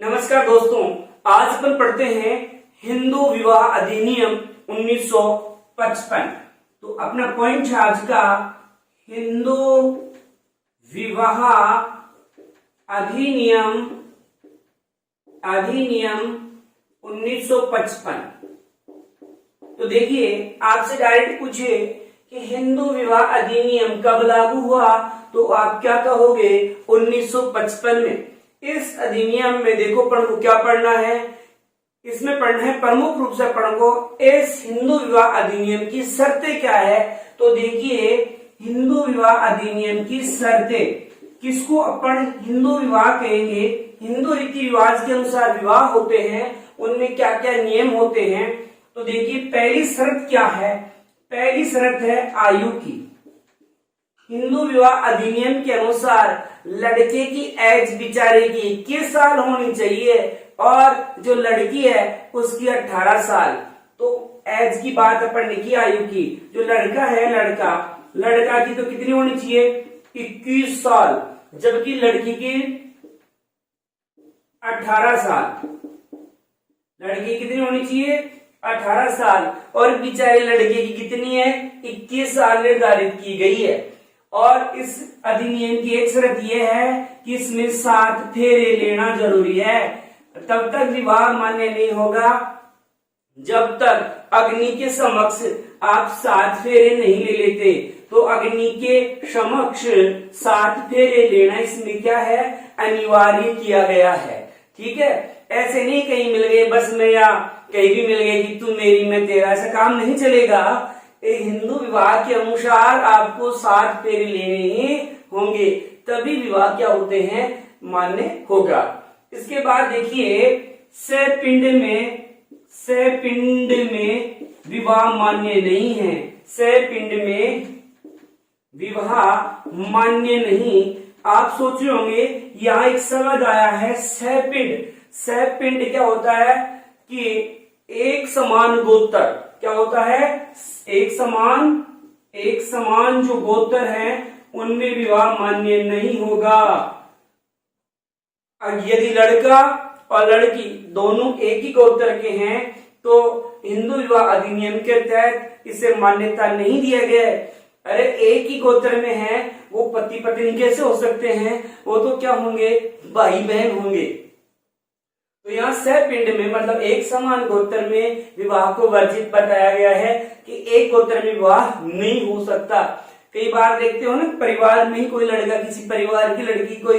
नमस्कार दोस्तों, आज अपन पढ़ते हैं हिंदू विवाह अधिनियम 1955। तो अपना पॉइंट है आज का हिंदू विवाह अधिनियम 1955। तो देखिए, आपसे डायरेक्ट पूछे कि हिंदू विवाह अधिनियम कब लागू हुआ, तो आप क्या कहोगे 1955 में। इस अधिनियम में देखो पढ़ को क्या पढ़ना है, इसमें पढ़ना है प्रमुख रूप से पढ़ को इस हिंदू विवाह अधिनियम की शर्तें क्या है। तो देखिए, हिंदू विवाह अधिनियम की शर्तें, किसको अपन हिंदू विवाह कहेंगे, हिंदू रीति रिवाज के अनुसार विवाह होते हैं, उनमें क्या क्या नियम होते हैं। तो देखिए, पहली शर्त क्या है, पहली शर्त है आयु की। हिंदू विवाह अधिनियम के अनुसार लड़के की एज बेचारे की 21 साल होनी चाहिए और जो लड़की है उसकी 18 साल। तो एज की बात अपन ने की, आयु की। जो लड़का है, लड़का की तो कितनी होनी चाहिए 21 साल, जबकि लड़की की 18 साल। लड़की कितनी होनी चाहिए 18 साल और बेचारे लड़के की कितनी है 21 साल निर्धारित की गई है। और इस अधिनियम की एक शर्त यह है कि इसमें 7 फेरे लेना जरूरी है। तब तक विवाह मान्य नहीं होगा जब तक अग्नि के समक्ष आप 7 फेरे नहीं ले लेते। तो अग्नि के समक्ष 7 फेरे लेना इसमें क्या है, अनिवार्य किया गया है। ठीक है, ऐसे नहीं कहीं मिल गए बस में, या कहीं भी मिल गए कि तू मेरी मैं तेरा, ऐसा काम नहीं चलेगा। हिंदू विवाह के अनुसार आपको 7 फेरे लेने ही होंगे, तभी विवाह क्या होते हैं, मान्य होगा। इसके बाद देखिए, सपिंड में विवाह मान्य नहीं है। सपिंड में विवाह मान्य नहीं। आप सोच रहे होंगे यहाँ एक शब्द आया है सपिंड। सपिंड क्या होता है कि एक समान गोत्र, क्या होता है, एक समान जो गोत्र हैं उनमें विवाह मान्य नहीं होगा। यदि लड़का और लड़की दोनों एक ही गोत्र के हैं तो हिंदू विवाह अधिनियम के तहत इसे मान्यता नहीं दिया गया है। अरे एक ही गोत्र में है, वो पति पत्नी कैसे हो सकते हैं, वो तो क्या होंगे, भाई बहन होंगे। तो यहाँ सपिंड में मतलब एक समान गोत्र में विवाह को वर्जित बताया गया है कि एक गोत्र में विवाह नहीं हो सकता। कई बार देखते हो ना, परिवार में ही कोई लड़का किसी परिवार की लड़की को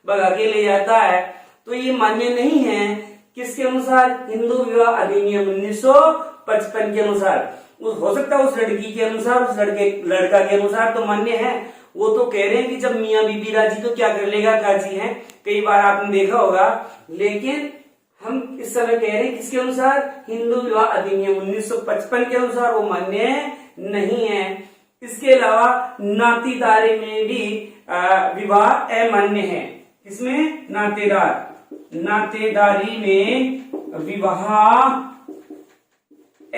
भगा के ले जाता है, तो ये मान्य नहीं है। किसके अनुसार, हिंदू विवाह अधिनियम 1955 के अनुसार। हो सकता है उस लड़की के अनुसार, उस लड़का के अनुसार तो मान्य है। वो तो कह रहे हैं कि जब मियाँ बीबी राजी तो क्या कर लेगा काजी है, कई बार आपने देखा होगा। लेकिन हम इस समय कह रहे हैं किसके अनुसार, हिंदू विवाह अधिनियम 1955 के अनुसार वो मान्य नहीं है। इसके अलावा नातेदारी में भी विवाह अमान्य है। किसमें, नातेदारी में विवाह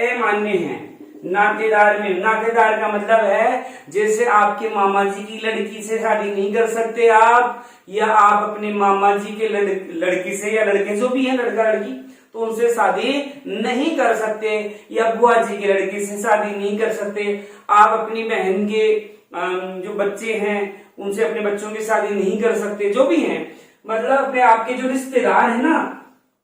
अमान्य है। नातेदार का मतलब है जैसे आपके मामा जी की लड़की से शादी नहीं कर सकते आप, या आप अपने मामा जी के लड़की से, या लड़के जो भी है लड़का लड़की, तो उनसे शादी नहीं कर सकते, या बुआ जी की लड़की से शादी नहीं कर सकते। आप अपनी बहन के जो बच्चे हैं उनसे अपने बच्चों की शादी नहीं कर सकते, जो भी हैं, मतलब अपने आपके जो रिश्तेदार है ना,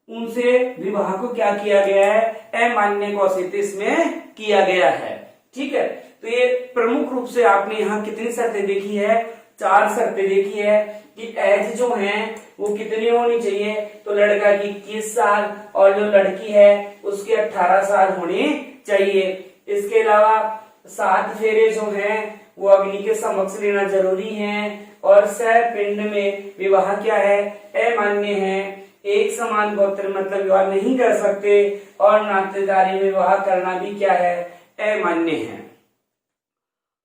उनसे विवाह को क्या किया गया है, अमान्य घोषित इसमें किया गया है। ठीक है, तो ये प्रमुख रूप से आपने यहाँ कितनी शर्तें देखी है, 4 शर्तें देखी है कि एज जो है वो कितनी होनी चाहिए। तो लड़का की 21 साल और जो लड़की है उसके 18 साल होने चाहिए। इसके अलावा 7 फेरे जो हैं वो अग्नि के समक्ष लेना जरूरी है। और सपिंड में विवाह क्या है, अमान्य है। एक समान गोत्र मतलब विवाह नहीं कर सकते, और नातेदारी में विवाह करना भी क्या है, अमान्य है।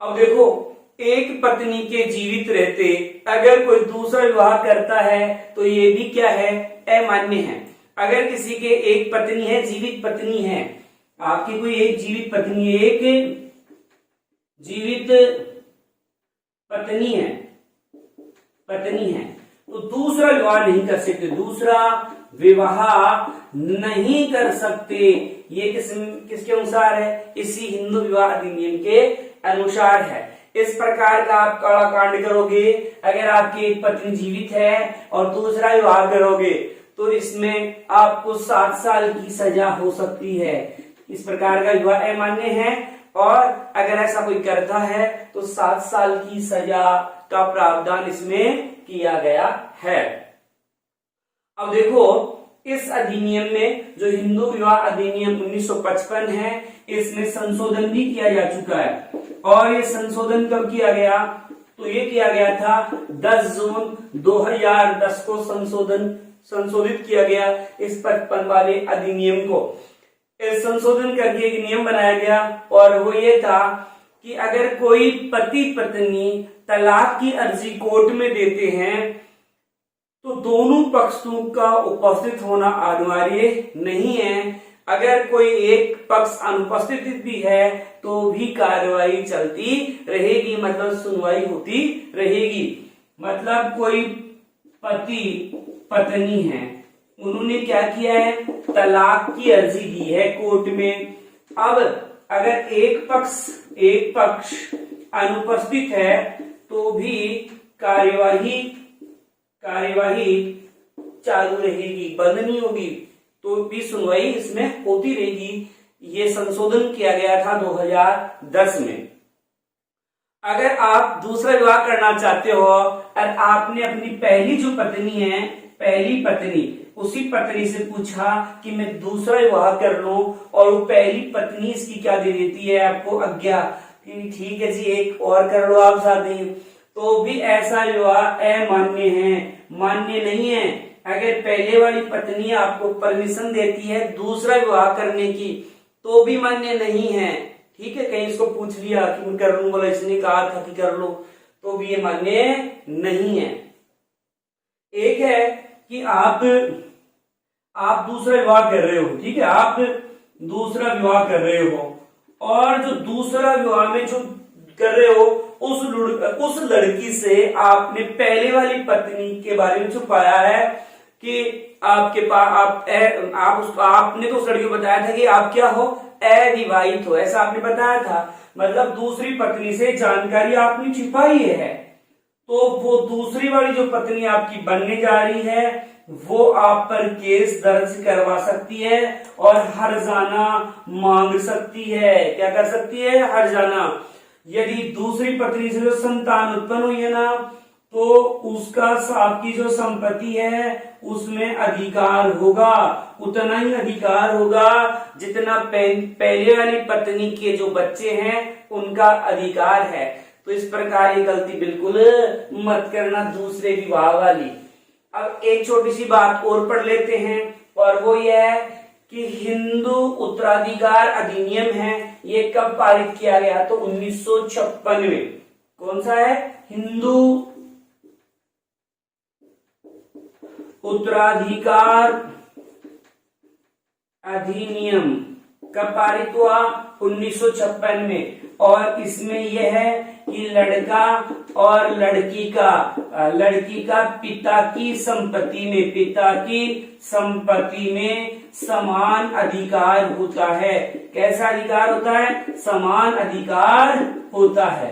अब देखो, एक पत्नी के जीवित रहते अगर कोई दूसरा विवाह करता है तो ये भी क्या है, अमान्य है। अगर किसी के एक पत्नी है, जीवित पत्नी है, आपकी कोई एक जीवित पत्नी है, तो दूसरा विवाह नहीं कर सकते। दूसरा विवाह नहीं कर सकते। ये किसके अनुसार है? इसी हिंदू विवाह अधिनियम के अनुसार है। इस प्रकार का आप काला कांड करोगे, अगर आपकी एक पत्नी जीवित है और दूसरा विवाह करोगे तो इसमें आपको 7 साल की सजा हो सकती है। इस प्रकार का विवाह अमान्य है और अगर ऐसा कोई करता है तो 7 साल की सजा का प्रावधान इसमें किया गया है। अब देखो, इस अधिनियम में जो हिंदू विवाह अधिनियम 1955 है, इसमें संशोधन भी किया जा चुका है। और ये संशोधन कब किया गया? तो ये किया गया था 10 जून 2010 को संशोधित किया गया इस 55 वाले अधिनियम को। इस संशोधन करके एक नियम बनाया गया और वो ये था कि अगर कोई पति पत्नी तलाक की अर्जी कोर्ट में देते हैं तो दोनों पक्षों का उपस्थित होना अनिवार्य नहीं है। अगर कोई एक पक्ष अनुपस्थित भी है तो भी कार्रवाई चलती रहेगी, मतलब सुनवाई होती रहेगी। मतलब कोई पति पत्नी है, उन्होंने क्या किया है? तलाक की अर्जी दी है कोर्ट में। अब अगर एक पक्ष अनुपस्थित है तो भी कार्यवाही चालू रहेगी, बंद नहीं होगी, तो भी सुनवाई इसमें होती रहेगी। ये संशोधन किया गया था 2010 में। अगर आप दूसरा विवाह करना चाहते हो और आपने अपनी पहली जो पत्नी है, पहली पत्नी, उसी पत्नी से पूछा कि मैं दूसरा विवाह कर लूं और वो पहली पत्नी इसकी क्या दे देती है आपको आज्ञा कि ठीक है जी एक और कर लो आप शादी, तो भी ऐसा विवाह अमान्य है, मान्य नहीं है। अगर पहले वाली पत्नी आपको परमिशन देती है दूसरा विवाह करने की तो भी मान्य नहीं है। ठीक है, कहीं इसको पूछ लिया कि मैं कर लूं, बोला इसने कहा था कि कर लो, तो भी ये मान्य नहीं है। एक है कि आप दूसरा विवाह कर रहे हो, ठीक है, आप दूसरा विवाह कर रहे हो और जो दूसरा विवाह में जो कर रहे हो उस लड़की से आपने पहले वाली पत्नी के बारे में छुपाया है कि आपके पास आपने तो उस लड़की को बताया था कि आप क्या हो, अविवाहित हो, ऐसा आपने बताया था। मतलब दूसरी पत्नी से जानकारी आपने छिपाई है, तो वो दूसरी वाली जो पत्नी आपकी बनने जा रही है वो आप पर केस दर्ज करवा सकती है और हर्जाना मांग सकती है। क्या कर सकती है? हर्जाना। यदि दूसरी पत्नी से जो संतान उत्पन्न हुई है ना, तो उसका आपकी जो संपत्ति है उसमें अधिकार होगा, उतना ही अधिकार होगा जितना पहले वाली पत्नी के जो बच्चे हैं उनका अधिकार है। तो इस प्रकार ये गलती बिल्कुल मत करना दूसरे विवाह वाली। अब एक छोटी सी बात और पढ़ लेते हैं और वो ये है कि हिंदू उत्तराधिकार अधिनियम है, ये कब पारित किया गया? तो 1956 में। कौन सा है? हिंदू उत्तराधिकार अधिनियम कब पारित हुआ? 1956 में। और इसमें यह है कि लड़का और लड़की का पिता की संपत्ति में समान अधिकार होता है। कैसा अधिकार होता है? समान अधिकार होता है।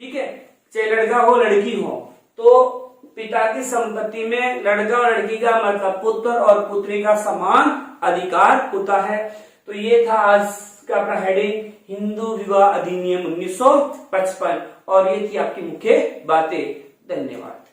ठीक है, चाहे लड़का हो लड़की हो, तो पिता की संपत्ति में लड़का और लड़की का मतलब पुत्र और पुत्री का समान अधिकार होता है। तो ये था आज का अपना हेडिंग, हिंदू विवाह अधिनियम 1955, और ये थी आपकी मुख्य बातें। धन्यवाद।